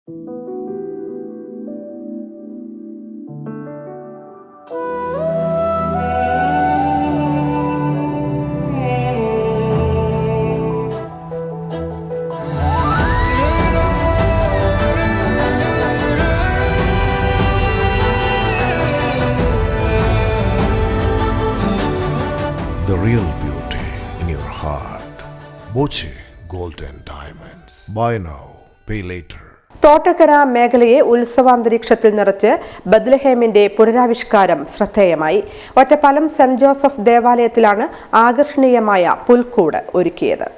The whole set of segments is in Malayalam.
The real beauty in your heart. Boche Gold and Diamonds. Buy now, pay later. Thottakkara മേഖലയെ ഉത്സവാന്തരീക്ഷത്തിൽ നിറച്ച് ബത്ലഹേമിന്റെ പുനരാവിഷ്കാരം ശ്രദ്ധേയമായി. ഒറ്റപ്പാലം സെന്റ് ജോസഫ് ദേവാലയത്തിലാണ് ആകർഷണീയമായ പുൽക്കൂട് ഒരുക്കിയത്.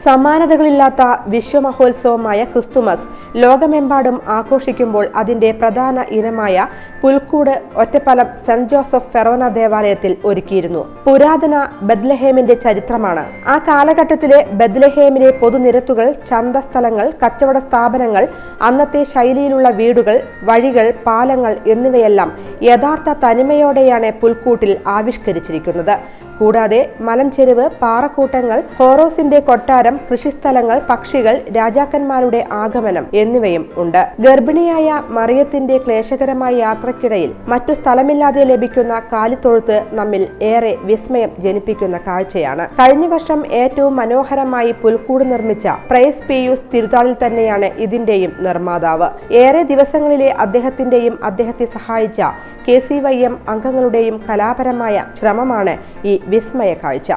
സമാനതകളില്ലാത്ത വിശ്വമഹോത്സവമായ ക്രിസ്തുമസ് ലോകമെമ്പാടും ആഘോഷിക്കുമ്പോൾ അതിന്റെ പ്രധാന ഇനമായ പുൽക്കൂട് ഒറ്റപ്പാലം സെന്റ് ജോസഫ് ഫെറോന ദേവാലയത്തിൽ ഒരുക്കിയിരുന്നു. പുരാതന ബത്ലഹേമിന്റെ ചരിത്രമാണ്. ആ കാലഘട്ടത്തിലെ ബത്ലഹേമിലെ പൊതുനിരത്തുകൾ, ചന്തസ്ഥലങ്ങൾ, കച്ചവട സ്ഥാപനങ്ങൾ, അന്നത്തെ ശൈലിയിലുള്ള വീടുകൾ, വഴികൾ, പാലങ്ങൾ എന്നിവയെല്ലാം യഥാർത്ഥ തനിമയോടെയാണ് പുൽക്കൂട്ടിൽ ആവിഷ്കരിച്ചിരിക്കുന്നത്. കൂടാതെ മലംചെരുവ്, പാറക്കൂട്ടങ്ങൾ, ഹോറോസിന്റെ കൊട്ടാരം, കൃഷിസ്ഥലങ്ങൾ, പക്ഷികൾ, രാജാക്കന്മാരുടെ ആഗമനം എന്നിവയും ഉണ്ട്. ഗർഭിണിയായ മറിയത്തിന്റെ ക്ലേശകരമായ യാത്രക്കിടയിൽ മറ്റു സ്ഥലമില്ലാതെ ലഭിക്കുന്ന കാലിത്തൊഴുത്ത് നമ്മിൽ ഏറെ വിസ്മയം ജനിപ്പിക്കുന്ന കാഴ്ചയാണ്. കഴിഞ്ഞ വർഷം ഏറ്റവും മനോഹരമായി പുൽക്കൂട് നിർമ്മിച്ച പ്രൈസ് പിയൂസ് തിരുതാളിൽ തന്നെയാണ് ഇതിന്റെയും നിർമ്മാതാവ്. ഏറെ ദിവസങ്ങളിലെ അദ്ദേഹത്തിന്റെയും അദ്ദേഹത്തെ സഹായിച്ച KCYM അംഗങ്ങളുടെയും കലാപരമായ ശ്രമമാണ് ഈ വിസ്മയ കാഴ്ച.